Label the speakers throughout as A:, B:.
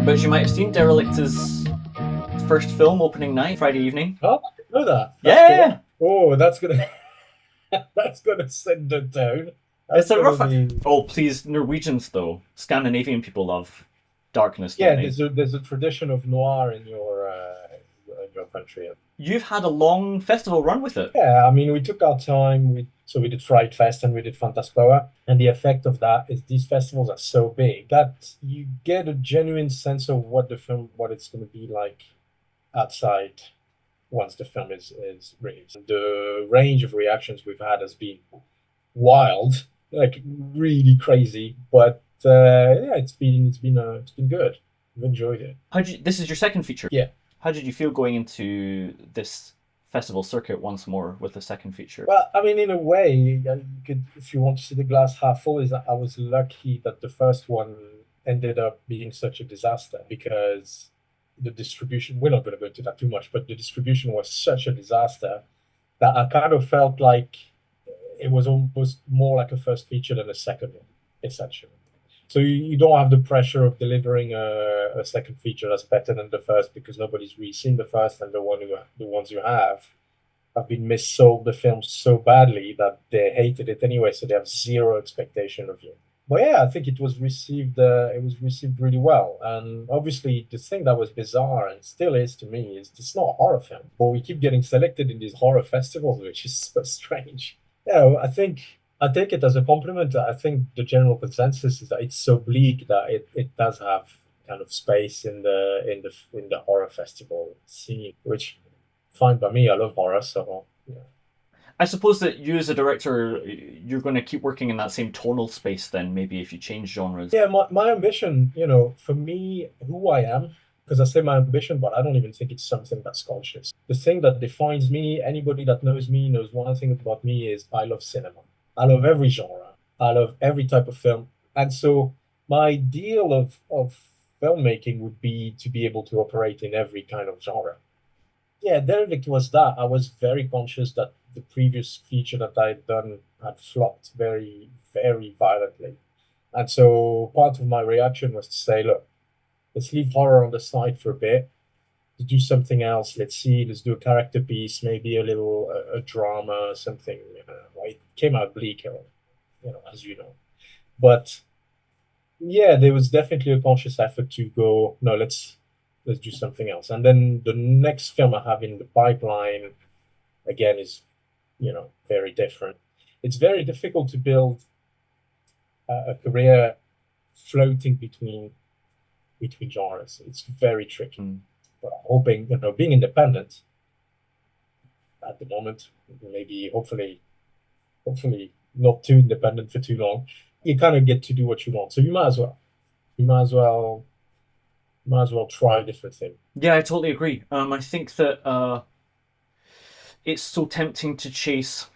A: But you might have seen Derelict's first film opening night, Friday evening.
B: Oh, I didn't know that. That's
A: Yeah,
B: cool. Oh, that's gonna that's gonna send it down.
A: it's
B: That's
A: a
B: gonna
A: rough.
B: be
A: Oh, please, Norwegians though. Scandinavian people love darkness, don't
B: yeah.
A: they?
B: There's a tradition of noir in your country.
A: You've had a long festival run with it.
B: Yeah, I mean, we took our time. We did Fright Fest and we did Fantaspoa, and the effect of that is these festivals are so big that you get a genuine sense of what it's going to be like outside once the film is released. The range of reactions we've had has been wild, like really crazy. But yeah, it's been good. I've enjoyed it.
A: This is your second feature.
B: Yeah.
A: How did you feel going into this festival circuit once more with the second feature?
B: Well, I mean, in a way, you could, if you want to see the glass half full, is that I was lucky that the first one ended up being such a disaster because the distribution, we're not going to go into that too much, but the distribution was such a disaster that I kind of felt like it was almost more like a first feature than a second one, essentially. So you don't have the pressure of delivering a second feature that's better than the first because nobody's really seen the first, and the ones who have been missold the film so badly that they hated it anyway, so they have zero expectation of you. But yeah, I think it was received really well. And obviously, the thing that was bizarre and still is to me is it's not a horror film, but we keep getting selected in these horror festivals, which is so strange. Yeah, I take it as a compliment. I think the general consensus is that it's so bleak that it does have kind of space in the horror festival scene, which fine by me. I love horror, so yeah.
A: I suppose that you as a director, you're going to keep working in that same tonal space then, maybe if you change genres.
B: Yeah, my ambition, for me, who I am, because I say my ambition, but I don't even think it's something that's conscious. The thing that defines me, anybody that knows me knows one thing about me is I love cinema. I love every genre. I love every type of film. And so my ideal of filmmaking would be to be able to operate in every kind of genre. Yeah, Derelict was that. I was very conscious that the previous feature that I'd done had flopped very, very violently. And so part of my reaction was to say, look, let's leave horror on the side for a bit, to do something else. Let's do a character piece, maybe a drama, something. It came out bleak, as you know. But yeah, there was definitely a conscious effort to go, no, let's do something else. And then the next film I have in the pipeline again is, very different. It's very difficult to build a career floating between genres. It's very tricky.
A: Mm.
B: But I'm hoping, being independent at the moment, maybe hopefully not too independent for too long, you kind of get to do what you want. So you might as well. You might as well try a different thing.
A: Yeah, I totally agree. I think that it's so tempting to chase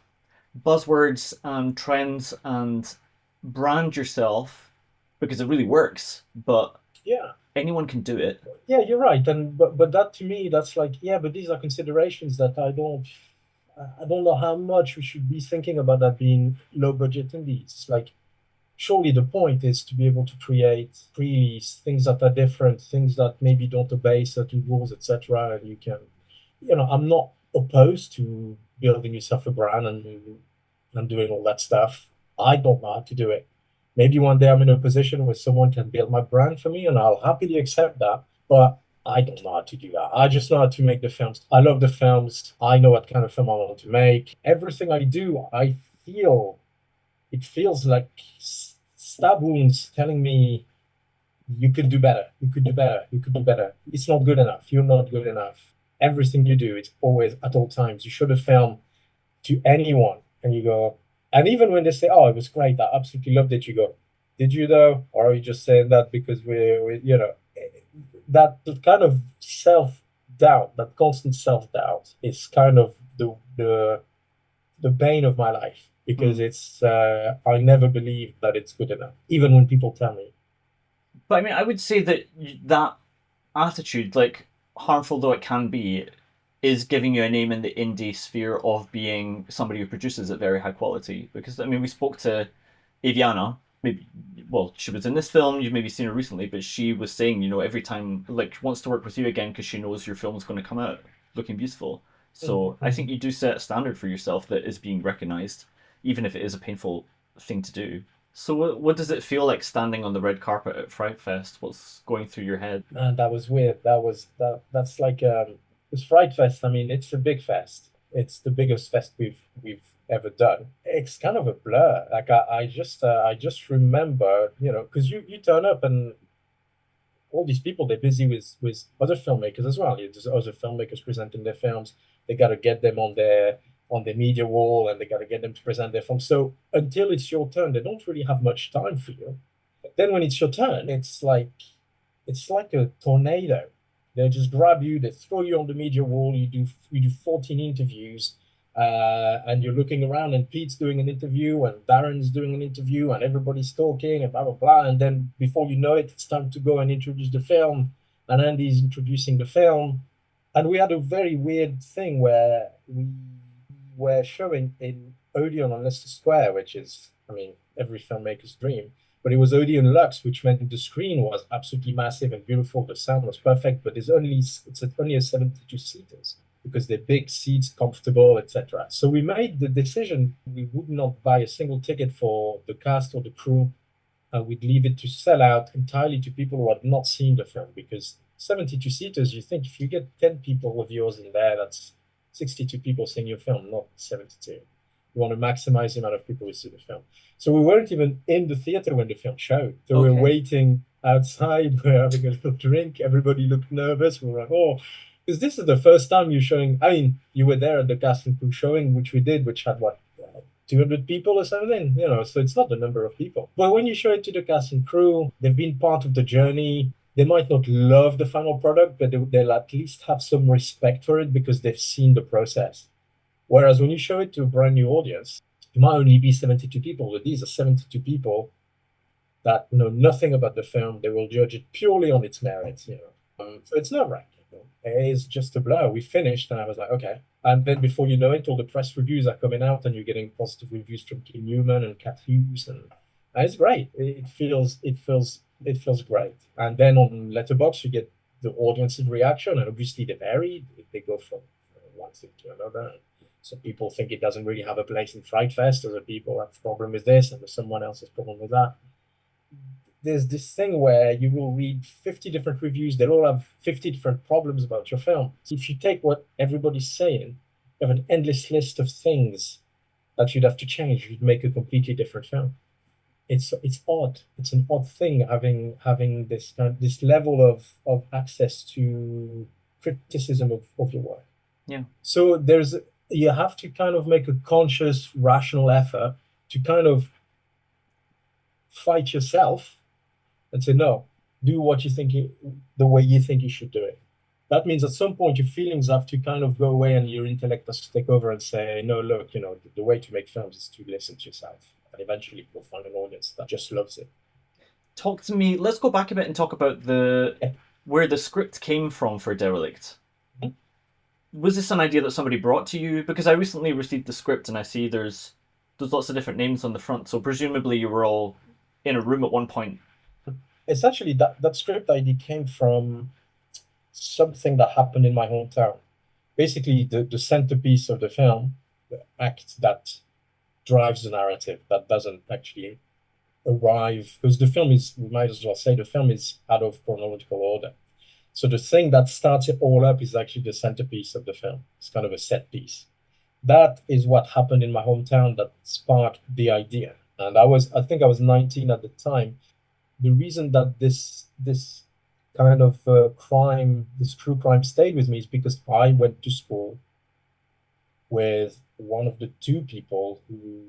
A: buzzwords and trends and brand yourself because it really works, but
B: Yeah.
A: anyone can do it.
B: Yeah, you're right. And but that to me, that's like, yeah, but these are considerations that I don't know how much we should be thinking about that being low budget in these. Like surely the point is to be able to create freely things that are different, things that maybe don't obey certain rules, etc. And you can, I'm not opposed to building yourself a brand and doing all that stuff. I don't know how to do it. Maybe one day I'm in a position where someone can build my brand for me, and I'll happily accept that. But I don't know how to do that. I just know how to make the films. I love the films. I know what kind of film I want to make. Everything I do, I feel it feels like stab wounds telling me you could do better, you could do better, you could do better. It's not good enough. You're not good enough. Everything you do, it's always at all times. You show the film to anyone and you go, and even when they say, "Oh, it was great, I absolutely loved it," you go, "Did you though?" Or are you just saying that because that kind of self doubt, that constant self doubt, is kind of the bane of my life because
A: Mm.
B: it's I never believe that it's good enough, even when people tell me.
A: But I mean, I would say that that attitude, like harmful though it can be, is giving you a name in the indie sphere of being somebody who produces at very high quality. Because I mean, we spoke to Aviana, maybe, well, she was in this film, you've maybe seen her recently, but she was saying, every time, like, wants to work with you again because she knows your film's going to come out looking beautiful. So I think
B: Mhm.
A: you do set a standard for yourself that is being recognized, even if it is a painful thing to do. So what does it feel like standing on the red carpet at Fright Fest? What's going through your head?
B: Man, that was weird. That's like it's Fright Fest. I mean, it's a big fest. It's the biggest fest we've ever done. It's kind of a blur. Like I just remember, because you turn up and all these people they're busy with other filmmakers as well. There's other filmmakers presenting their films. They got to get them on their media wall, and they got to get them to present their film. So until it's your turn, they don't really have much time for you. But then when it's your turn, it's like a tornado. They just grab you, they throw you on the media wall. You do 14 interviews, and you're looking around, and Pete's doing an interview, and Darren's doing an interview, and everybody's talking, and blah blah blah. And then before you know it, it's time to go and introduce the film, and Andy's introducing the film. And we had a very weird thing where we were showing in Odeon on Leicester Square, which is, I mean, every filmmaker's dream. But it was Odeon Lux, which meant the screen was absolutely massive and beautiful. The sound was perfect, but it's only a 72 seaters because they're big seats, comfortable, etc. So we made the decision we would not buy a single ticket for the cast or the crew. We'd leave it to sell out entirely to people who had not seen the film because 72 seaters, you think if you get 10 people of yours in there, that's 62 people seeing your film, not 72. You want to maximize the amount of people who see the film. So we weren't even in the theater when the film showed. So we were
A: Okay.
B: waiting outside, we were having a little drink. Everybody looked nervous. We were like, oh, because this is the first time you're showing. I mean, you were there at the cast and crew showing, which we did, which had what, 200 people or something, so it's not the number of people. But when you show it to the cast and crew, they've been part of the journey. They might not love the final product, but they'll at least have some respect for it because they've seen the process. Whereas when you show it to a brand new audience, it might only be 72 people, but these are 72 people that know nothing about the film. They will judge it purely on its merits. So it's nerve-wracking. It's just a blur. We finished, and I was like, okay. And then before you know it, all the press reviews are coming out, and you're getting positive reviews from Kim Newman and Kat Hughes, and it's great. It feels great. And then on Letterboxd, you get the audience's reaction, and obviously they vary. They go from one thing to another. Some people think it doesn't really have a place in Fright Fest. Other people have a problem with this, and there's someone else's problem with that. There's this thing where you will read 50 different reviews. They'll all have 50 different problems about your film. So if you take what everybody's saying, you have an endless list of things that you'd have to change. You'd make a completely different film. It's odd. It's an odd thing having this level of access to criticism of your work.
A: Yeah.
B: So you have to kind of make a conscious, rational effort to kind of fight yourself and say, no, do what you think the way you think you should do it. That means at some point your feelings have to kind of go away and your intellect has to take over and say, no, look, the way to make films is to listen to yourself. And eventually you'll find an audience that just loves it.
A: Talk to me. Let's go back a bit and talk about the
B: Yeah.
A: where the script came from for Derelict. Was this an idea that somebody brought to you? Because I recently received the script and I see there's lots of different names on the front. So presumably you were all in a room at one point.
B: Essentially, that script idea came from something that happened in my hometown. Basically, the centerpiece of the film, the act that drives the narrative, that doesn't actually arrive, because the film is, we might as well say, the film is out of chronological order. So the thing that starts it all up is actually the centerpiece of the film. It's kind of a set piece. That is what happened in my hometown that sparked the idea. And I think I was 19 at the time. The reason that this kind of this true crime stayed with me is because I went to school with one of the two people who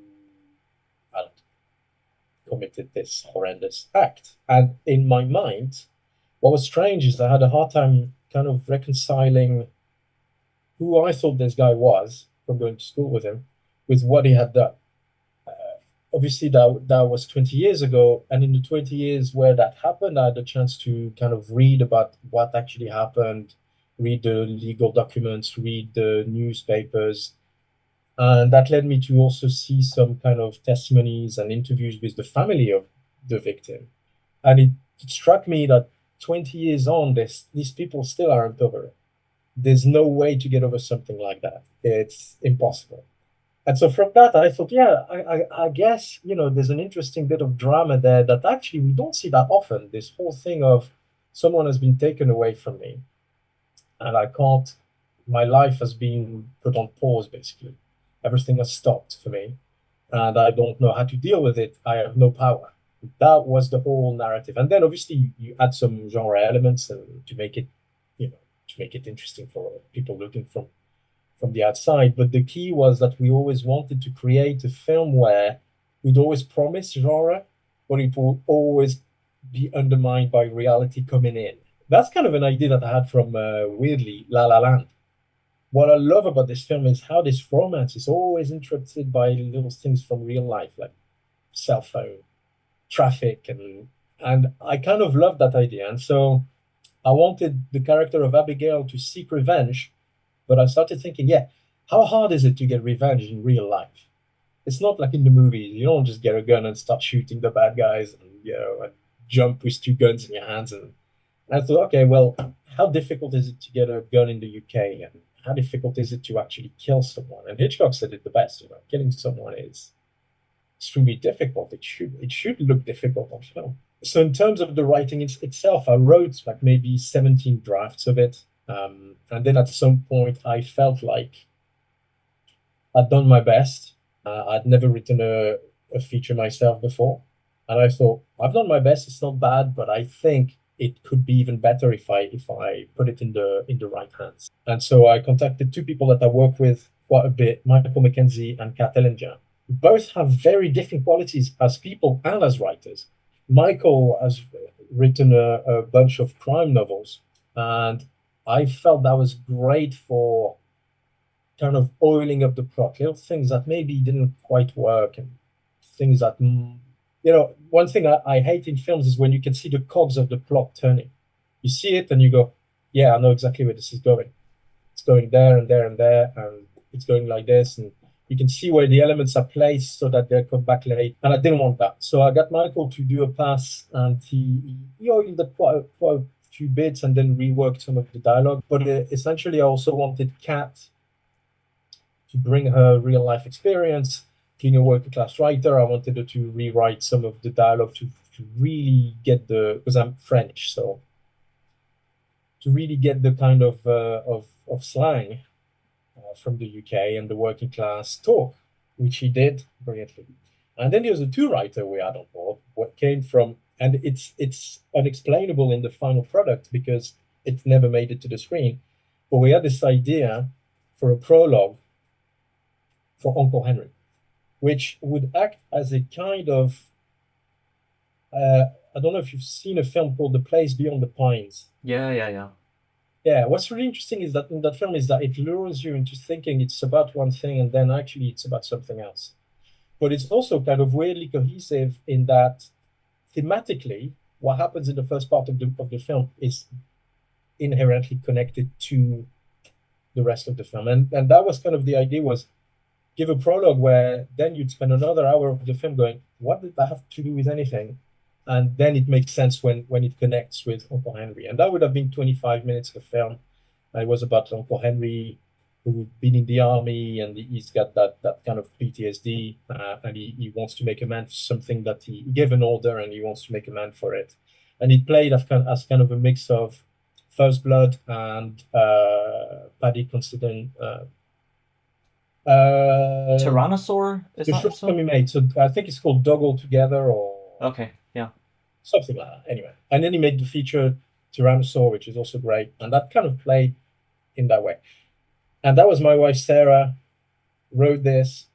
B: had committed this horrendous act. And in my mind, what was strange is I had a hard time kind of reconciling who I thought this guy was from going to school with him with what he had done. Obviously, that was 20 years ago, and in the 20 years where that happened, I had a chance to kind of read about what actually happened, read the legal documents, read the newspapers, and that led me to also see some kind of testimonies and interviews with the family of the victim. And it struck me that 20 years on, these people still aren't over it. There's no way to get over something like that. It's impossible. And so from that, I thought, yeah, I guess, there's an interesting bit of drama there that actually we don't see that often. This whole thing of someone has been taken away from me and I can't, my life has been put on pause, basically. Everything has stopped for me and I don't know how to deal with it. I have no power. That was the whole narrative. And then obviously you add some genre elements to make it, to make it interesting for people looking from the outside. But the key was that we always wanted to create a film where we'd always promise genre, but it will always be undermined by reality coming in. That's kind of an idea that I had from weirdly La La Land. What I love about this film is how this romance is always interrupted by little things from real life, like cell phone, traffic, and I kind of love that idea. And so I wanted the character of Abigail to seek revenge, but I started thinking, yeah, how hard is it to get revenge in real life? It's not like in the movies. You don't just get a gun and start shooting the bad guys and jump with two guns in your hands. And I thought, okay, well, how difficult is it to get a gun in the UK? And how difficult is it to actually kill someone? And Hitchcock said it the best, killing someone is extremely difficult. It should look difficult on film. So in terms of the writing itself, I wrote like maybe 17 drafts of it. And then at some point, I felt like I'd done my best. I'd never written a feature myself before. And I thought, I've done my best. It's not bad, but I think it could be even better if I put it in the right hands. And so I contacted two people that I work with quite a bit, Michael McKenzie and Kat Ellinger. Both have very different qualities as people and as writers. Michael has written a bunch of crime novels, and I felt that was great for kind of oiling up the plot, little things that maybe didn't quite work, and things that, one thing I hate in films is when you can see the cogs of the plot turning. You see it and you go, yeah, I know exactly where this is going. It's going there and there and there, and it's going like this, and you can see where the elements are placed so that they'll come back late. And I didn't want that, so I got Michael to do a pass, and he oiled up quite a few bits and then reworked some of the dialogue. But essentially, I also wanted Kat to bring her real life experience. Being a working class writer, I wanted her to rewrite some of the dialogue to really get because I'm French, so to really get the kind of slang from the UK and the working class talk, which he did brilliantly. And then there's a two writer we had on board, what came from, and it's unexplainable in the final product because it never made it to the screen. But we had this idea for a prologue for Uncle Henry, which would act as a kind of I don't know if you've seen a film called The Place Beyond the Pines.
A: Yeah, yeah, yeah.
B: Yeah, what's really interesting is that in that film is that it lures you into thinking it's about one thing and then actually it's about something else. But it's also kind of weirdly cohesive in that thematically, what happens in the first part of the film is inherently connected to the rest of the film. And that was kind of the idea, was give a prologue where then you'd spend another hour of the film going, what did that have to do with anything? And then it makes sense when it connects with Uncle Henry. And that would have been 25 minutes of film. And it was about Uncle Henry, who'd been in the army, and he's got that kind of PTSD, and he wants to make amends for something that he gave an order, and he wants to make amends for it. And it played as kind of a mix of First Blood and Paddy Considine.
A: Tyrannosaur, is
B: The
A: that or
B: short film
A: so?
B: he made. So I think it's called Dog All Together or
A: Okay, yeah.
B: something like that. Anyway, and then he made the feature Tyrannosaur, which is also great, and that kind of played in that way. And that was my wife Sarah wrote this.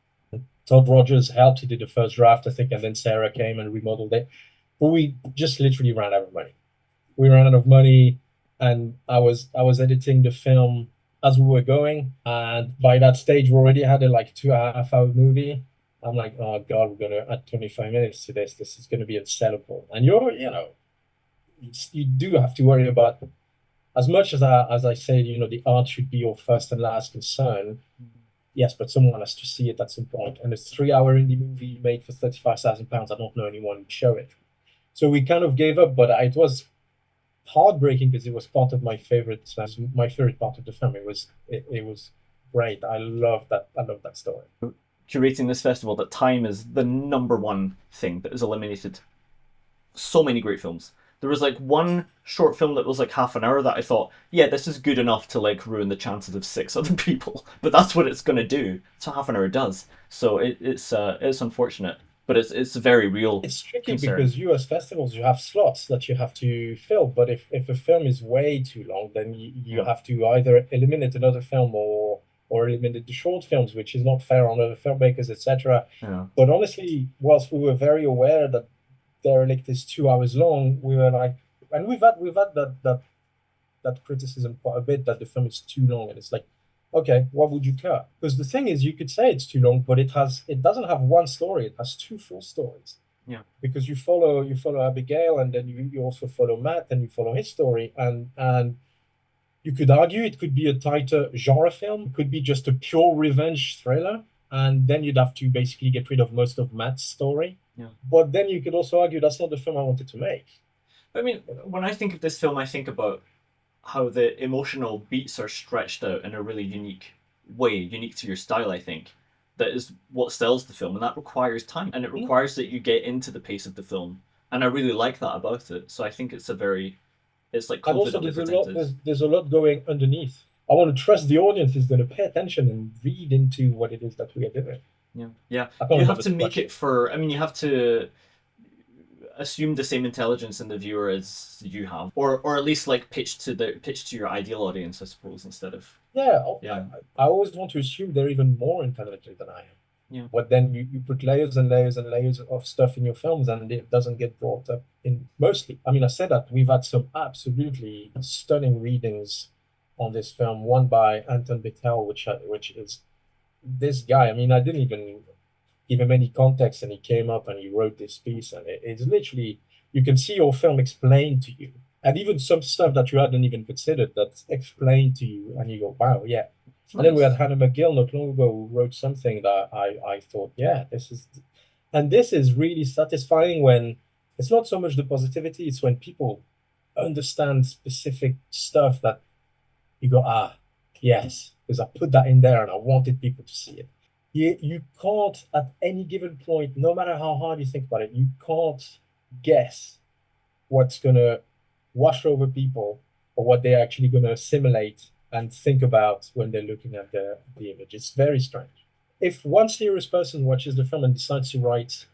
B: Todd Rogers helped. He did the first draft, I think, and then Sarah came and remodeled it. But we just literally ran out of money. We ran out of money, and I was editing the film as we were going, and by that stage we already had a like 2.5 hour movie. I'm like, oh God, we're gonna add 25 minutes to this. This is gonna be unsellable. And you do have to worry about, as much as I say, the art should be your first and last concern. Yes, but someone has to see it at some point. And a 3 hour indie movie made for £35,000, I don't know anyone would show it. So we kind of gave up, but it was heartbreaking because it was part of my favorite part of the film. It was great. I love that. I love that story.
A: Curating this festival, that time is the number one thing that is eliminated. So many great films. There was like one short film that was like half an hour that I thought, yeah, this is good enough to like ruin the chances of six other people. But that's what it's gonna do. That's what half an hour does. So it's unfortunate, but it's a very real
B: It's tricky
A: concern.
B: because US festivals, you have slots that you have to fill, but if a film is way too long, then you
A: Yeah,
B: have to either eliminate another film or eliminate the short films, which is not fair on other filmmakers, etc.
A: yeah,
B: But honestly, whilst we were very aware that Derelict is 2 hours long, we were like, and we've had that criticism quite a bit that the film is too long, and it's like, okay, what would you cut? Because the thing is, you could say it's too long, but it doesn't have one story; it has two full stories
A: yeah.
B: because you follow Abigail, and then you also follow Matt, and you follow his story, and you could argue it could be a tighter genre film, it could be just a pure revenge thriller, and then you'd have to basically get rid of most of Matt's story.
A: Yeah.
B: But then you could also argue that's not the film I wanted to make.
A: I mean,
B: You know?
A: when I think of this film, I think about how the emotional beats are stretched out in a really unique way, unique to your style, I think. That is what sells the film, and that requires time. And it
B: Mm.
A: requires that you get into the pace of the film. And I really like that about it. So I think it's like
B: And also,
A: confidently presented.
B: there's a lot going underneath. I want to trust the audience is going to pay attention and read into what it is that we are doing.
A: Yeah. Yeah.
B: I can't
A: You have
B: remember
A: to
B: the
A: make
B: question.
A: it for, I mean, you have to assume the same intelligence in the viewer as you have. Or at least like pitch to your ideal audience, I suppose, instead of
B: Yeah,
A: yeah.
B: I always want to assume they're even more intelligent than I am.
A: Yeah.
B: But then you put layers and layers and layers of stuff in your films, and it doesn't get brought up in mostly. I mean, I said that we've had some absolutely stunning readings on this film. One by Anton Bitel, which is this guy. I mean, I didn't even give him any context, and he came up and he wrote this piece, and it's literally you can see your film explained to you, and even some stuff that you hadn't even considered that's explained to you, and you go, "Wow, yeah." And then we had
A: Nice.
B: Hannah McGill not long ago who wrote something that I thought, yeah, this is really satisfying when it's not so much the positivity, it's when people understand specific stuff that you go, ah, yes, because I put that in there and I wanted people to see it. You can't, at any given point, no matter how hard you think about it, you can't guess what's going to wash over people or what they're actually going to assimilate and think about when they're looking at the image. It's very strange. If one serious person watches the film and decides to write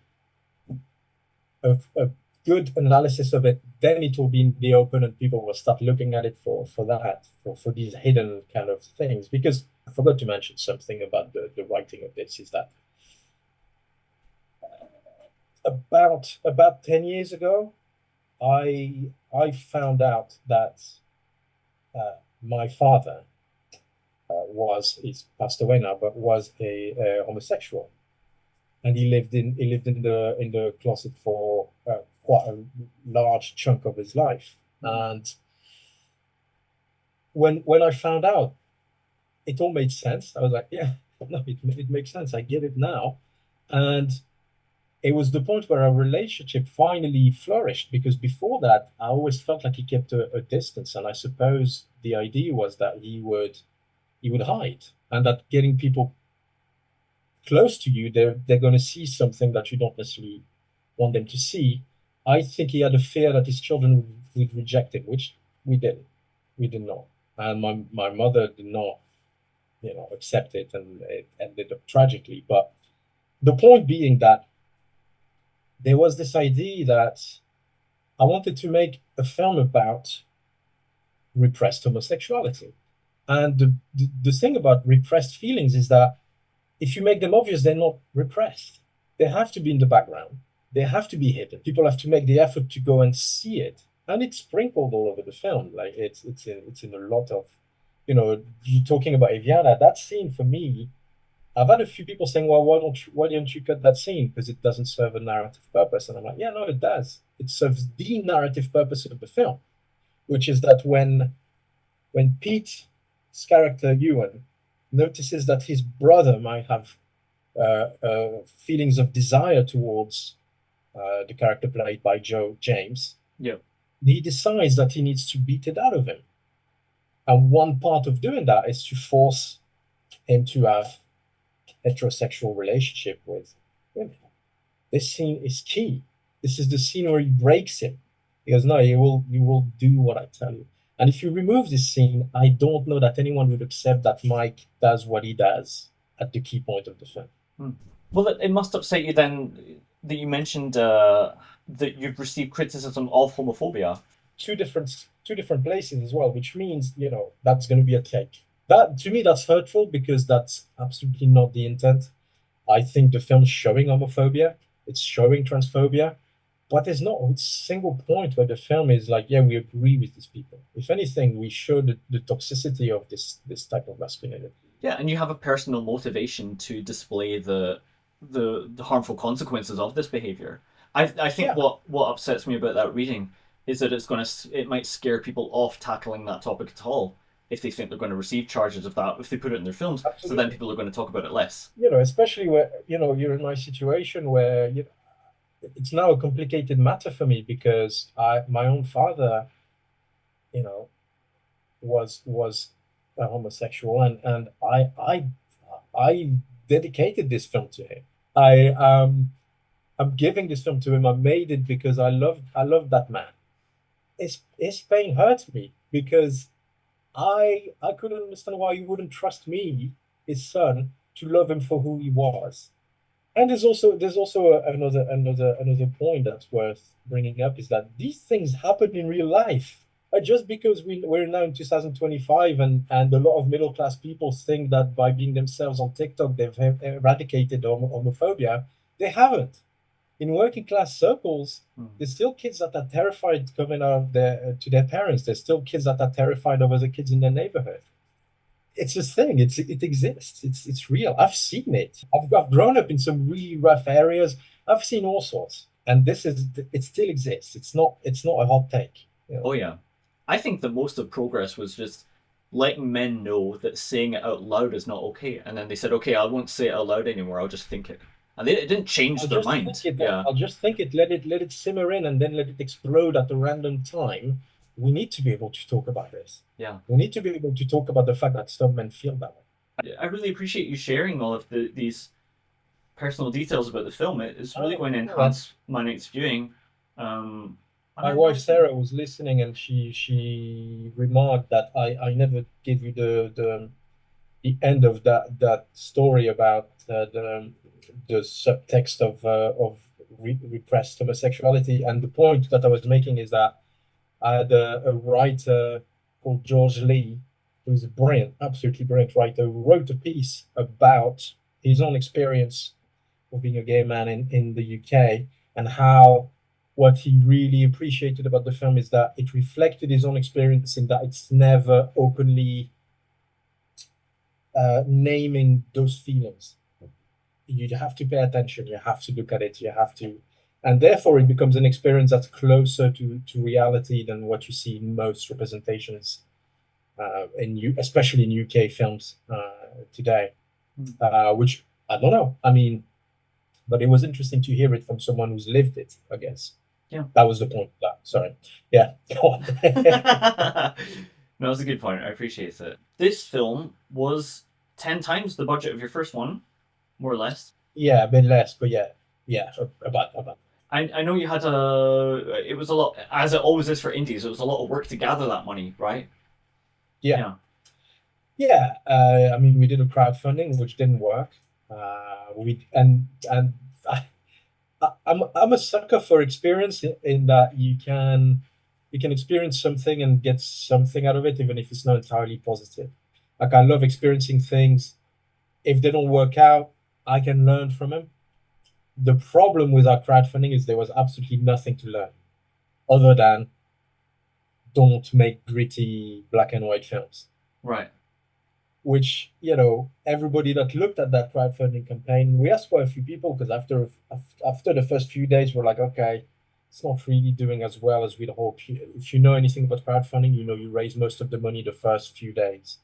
B: a good analysis of it, then it will be in the open and people will start looking at it for these hidden kind of things. Because I forgot to mention something about the writing of this is that about 10 years ago, I found out that my father he's passed away now, but was a homosexual, and he lived in the closet for quite a large chunk of his life. And when I found out, it all made sense. I was like, yeah, no, it makes sense. I get it now. And it was the point where our relationship finally flourished because before that, I always felt like he kept a distance. And I suppose the idea was that he would hide and that getting people close to you, they're going to see something that you don't necessarily want them to see. I think he had a fear that his children would reject him, which we didn't. We did not. And my mother did not, accept it, and it ended up tragically. But the point being that there was this idea that I wanted to make a film about repressed homosexuality. And the thing about repressed feelings is that if you make them obvious, they're not repressed. They have to be in the background. They have to be hidden. People have to make the effort to go and see it, and it's sprinkled all over the film. Like it's in a lot of, you talking about Eviana. That scene for me, I've had a few people saying, "Well, why don't you cut that scene because it doesn't serve a narrative purpose?" And I'm like, "Yeah, no, it does. It serves the narrative purpose of the film, which is that when Pete's character Ewan notices that his brother might have feelings of desire towards the character played by Joe James,
A: Yeah.
B: he decides that he needs to beat it out of him. And one part of doing that is to force him to have heterosexual relationship with women. This scene is key. This is the scene where he breaks him. He goes, no, you will do what I tell you. And if you remove this scene, I don't know that anyone would accept that Mike does what he does at the key point of the film.
A: Hmm. Well, it must upset you then that you mentioned that you've received criticism of homophobia.
B: Two different places as well, which means, that's going to be a take. That to me, that's hurtful because that's absolutely not the intent. I think the film's showing homophobia, it's showing transphobia, but there's not a single point where the film is like, yeah, we agree with these people. If anything, we show the toxicity of this type of masculinity.
A: Yeah, and you have a personal motivation to display the harmful consequences of this behavior. I think
B: Yeah,
A: what upsets me about that reading is that it might scare people off tackling that topic at all if they think they're going to receive charges of that if they put it in their films. So then
B: absolutely.
A: people are going to talk about it less.
B: Especially where, you're in my situation where it's now a complicated matter for me because my own father, you know, was a homosexual, and I dedicated this film to him. I'm giving this film to him. I made it because I love that man. His pain hurts me because I couldn't understand why he wouldn't trust me, his son, to love him for who he was. And there's also another point that's worth bringing up is that these things happen in real life. Just because we're now in 2025 and a lot of middle class people think that by being themselves on TikTok they've eradicated homophobia, they haven't. In working class circles,
A: Hmm.
B: there's still kids that are terrified coming out of to their parents. There's still kids that are terrified of other kids in their neighborhood. It's a thing. It exists. It's real. I've seen it. I've grown up in some really rough areas. I've seen all sorts, and it still exists. It's not a hot take.
A: Oh yeah, I think that most of progress was just letting men know that saying it out loud is not okay, and then they said, okay, I won't say it out loud anymore. I'll just think it, and it didn't change
B: I'll
A: their
B: just think
A: mind.
B: it.
A: Yeah,
B: I'll just think it. Let it simmer in, and then let it explode at a random time. We need to be able to talk about this.
A: yeah.
B: We need to be able to talk about the fact that some men feel that way.
A: I really appreciate you sharing all of these personal details about the film. It's really going to
B: Oh, that's
A: enhance my next viewing. Um, and
B: my
A: I
B: wife
A: really think,
B: Sarah was listening, and she remarked that I never give you the end of that story about the subtext of repressed homosexuality. And the point that I was making is that I had a writer called George Lee, who's a brilliant, absolutely brilliant writer, who wrote a piece about his own experience of being a gay man in the UK, and how what he really appreciated about the film is that it reflected his own experience in that it's never openly naming those feelings. You have to pay attention, you have to look at it, you have to, and therefore it becomes an experience that's closer to reality than what you see in most representations especially in UK films today. Which I don't know. I mean, but it was interesting to hear it from someone who's lived it, I guess.
A: yeah.
B: That was the point of that. Sorry. Yeah.
A: No, that's a good point. I appreciate it. This film was 10 times the budget of your first one, more or less.
B: Yeah, a bit less, but yeah. Yeah, about.
A: I know you had it was a lot, as it always is for indies, it was a lot of work to gather that money, right?
B: Yeah.
A: Yeah.
B: Yeah. I mean, we did a crowdfunding, which didn't work. We and I'm a sucker for experience in that you can experience something and get something out of it, even if it's not entirely positive. Like I love experiencing things. If they don't work out, I can learn from them. The problem with our crowdfunding is there was absolutely nothing to learn other than don't make gritty black and white films.
A: Right.
B: Which, everybody that looked at that crowdfunding campaign, we asked quite a few people because after the first few days, we're like, okay, it's not really doing as well as we'd hope. If you know anything about crowdfunding, you raise most of the money the first few days,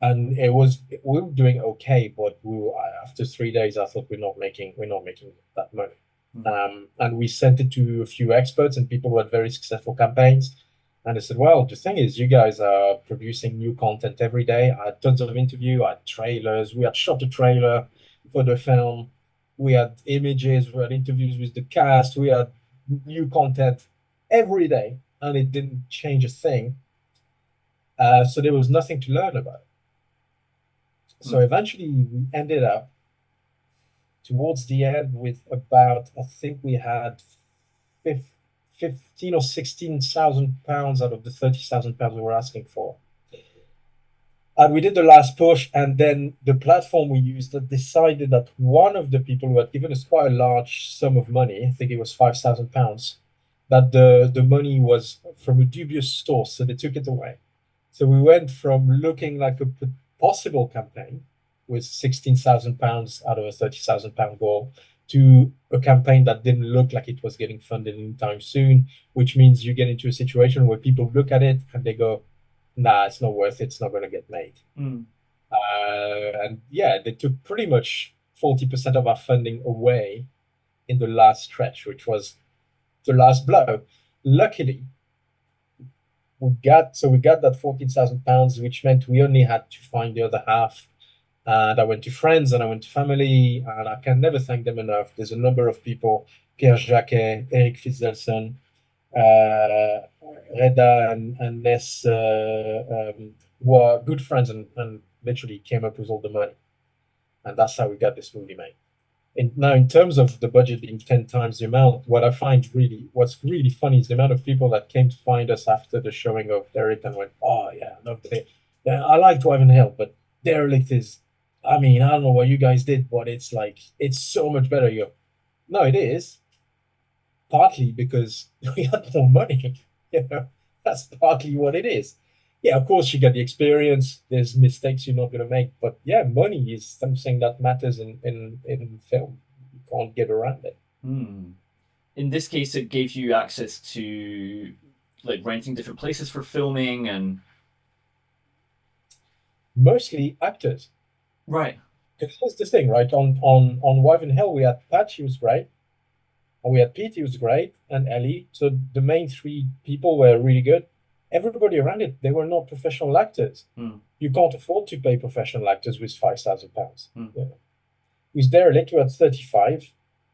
B: and we were doing okay, but after 3 days, I thought we're not making that money.
A: Mm.
B: And we sent it to a few experts and people who had very successful campaigns. And they said, well, the thing is, you guys are producing new content every day. I had tons of interview, I had trailers, we had shot a trailer for the film, we had images, we had interviews with the cast, we had new content every day, and it didn't change a thing. So there was nothing to learn about. So
A: Mm.
B: eventually we ended up towards the end with about, I think we had 15 or 16,000 pounds out of the 30,000 pounds we were asking for. And we did the last push, and then the platform we used decided that one of the people who had given us quite a large sum of money, I think it was £5,000, that the money was from a dubious source, so they took it away. So we went from looking like a possible campaign with £16,000 out of a £30,000 goal to a campaign that didn't look like it was getting funded anytime soon, which means you get into a situation where people look at it and they go, nah, it's not worth it. It's not going to get made.
A: Mm.
B: And yeah, they took pretty much 40% of our funding away in the last stretch, which was the last blow. Luckily, we got that £14,000, which meant we only had to find the other half. And I went to friends and I went to family, and I can never thank them enough. There's a number of people, Pierre Jacquet, Eric Fitzdelson, uh, Reda and Ness, who are good friends and literally came up with all the money. And that's how we got this movie made. And now, in terms of the budget being 10 times the amount, what's really funny is the amount of people that came to find us after the showing of Derelict and went, oh, yeah, no, yeah, I like Driving Hill, but Derelict is, I mean, I don't know what you guys did, but it's like, it's so much better. You go, no, it is partly because we had more money. You know, that's partly what it is. Yeah, of course you get the experience. There's mistakes you're not going to make, but yeah, money is something that matters in film. You can't get around it.
A: Mm. In this case, it gave you access to like renting different places for filming and
B: Mostly actors.
A: right.
B: Because here's the thing, right? On Wyvern Hill, we had Patch, he was great, and we had Pete, he was great, and Ellie. So the main three people were really good. Everybody around it, they were not professional actors.
A: Mm.
B: You can't afford to pay professional actors with £5,000.
A: Mm.
B: You know? With Derelict, we had 35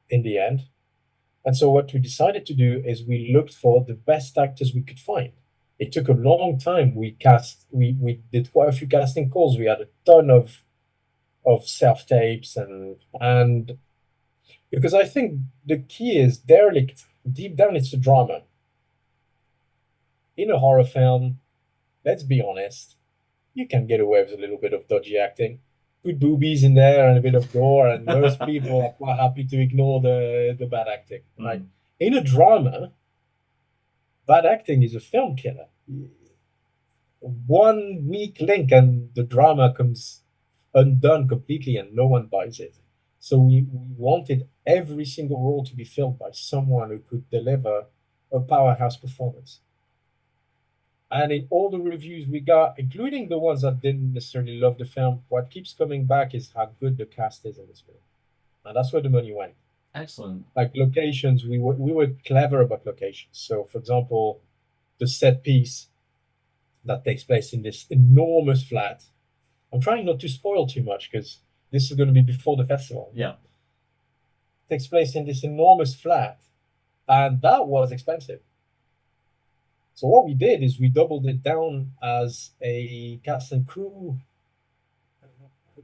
B: in the end. And so what we decided to do is we looked for the best actors we could find. It took a long time. We did quite a few casting calls. We had a ton of self tapes and because I think the key is Derelict, deep down it's a drama. In a horror film, let's be honest, you can get away with a little bit of dodgy acting. Put boobies in there and a bit of gore, and most people are quite happy to ignore the bad acting. Right?
A: Mm.
B: In a drama, bad acting is a film killer. One weak link and the drama comes undone completely, and no one buys it. So we wanted every single role to be filled by someone who could deliver a powerhouse performance. And in all the reviews we got, including the ones that didn't necessarily love the film, what keeps coming back is how good the cast is in this film. And that's where the money went.
A: Excellent.
B: Like locations, we were clever about locations. So, for example, the set piece that takes place in this enormous flat. I'm trying not to spoil too much because this is going to be before the festival.
A: Yeah.
B: Takes place in this enormous flat, and that was expensive. So what we did is we doubled it down as a cast and crew,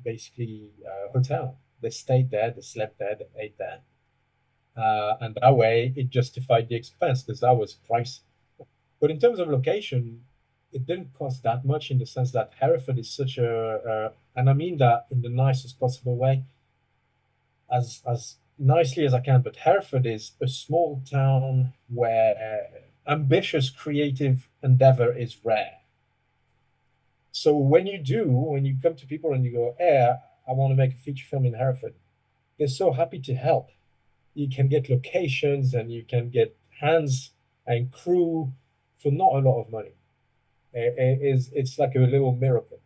B: basically hotel. They stayed there, they slept there, they ate there, and that way it justified the expense because that was price. But in terms of location, it didn't cost that much in the sense that Hereford is such and I mean that in the nicest possible way, as nicely as I can. But Hereford is a small town where ambitious creative endeavor is rare. So when you come to people and you go, "Hey, I want to make a feature film in Hereford," they're so happy to help. You can get locations and you can get hands and crew for not a lot of money. It's like a little miracle,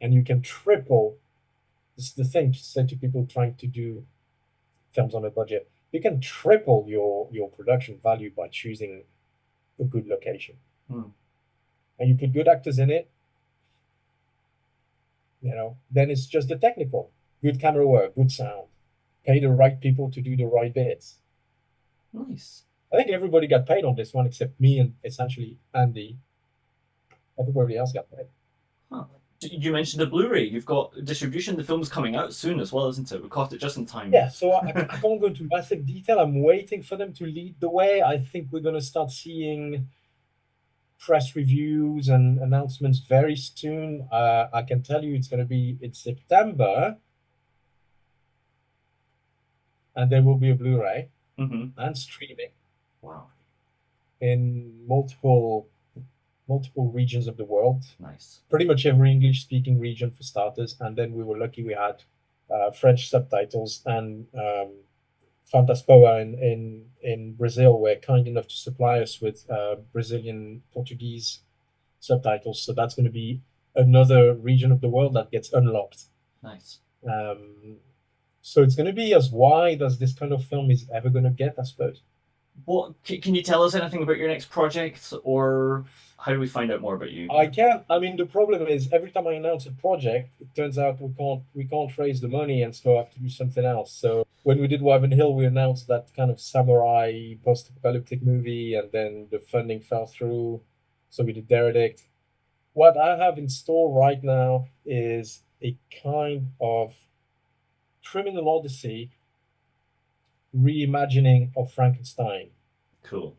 B: and you can triple. This is the thing to say to people trying to do films on a budget. you can triple your production value by choosing a good location.
A: Hmm.
B: And you put good actors in it, then it's just the technical. Good camera work, good sound. Pay the right people to do the right bits.
A: Nice.
B: I think everybody got paid on this one except me and essentially Andy. Everybody else got paid.
A: Huh. You mentioned the Blu-ray. You've got distribution. The film's coming out soon as well, isn't it? We caught it just in time.
B: Yeah, so I can't go into massive detail. I'm waiting for them to lead the way. I think we're going to start seeing press reviews and announcements very soon. I can tell you it's going to be in September, and there will be a Blu-ray
A: Mm-hmm.
B: and streaming
A: Wow.
B: in multiple regions of the world.
A: Nice.
B: Pretty much every English-speaking region for starters, and then we were lucky we had French subtitles, and Fantaspoa in Brazil were kind enough to supply us with Brazilian Portuguese subtitles. So that's going to be another region of the world that gets unlocked.
A: Nice.
B: So it's going to be as wide as this kind of film is ever going to get, I suppose.
A: What can you tell us anything about your next project, or how do we find out more about you?
B: I can. I mean, the problem is every time I announce a project, it turns out we can't raise the money, and so I have to do something else. So when we did Wyvern Hill, we announced that kind of samurai post-apocalyptic movie, and then the funding fell through. So we did Derelict. What I have in store right now is a kind of criminal odyssey reimagining of Frankenstein
A: Cool.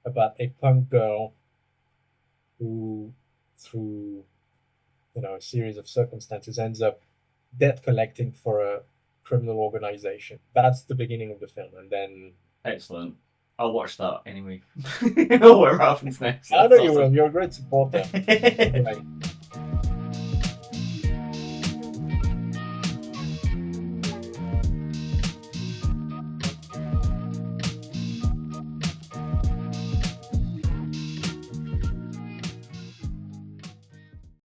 B: about a punk girl who, through a series of circumstances, ends up debt collecting for a criminal organization. That's the beginning of the film, and then
A: Excellent. I'll watch that anyway. Whatever happens next.
B: I
A: That's
B: know you will.
A: awesome.
B: You're a great supporter. Right.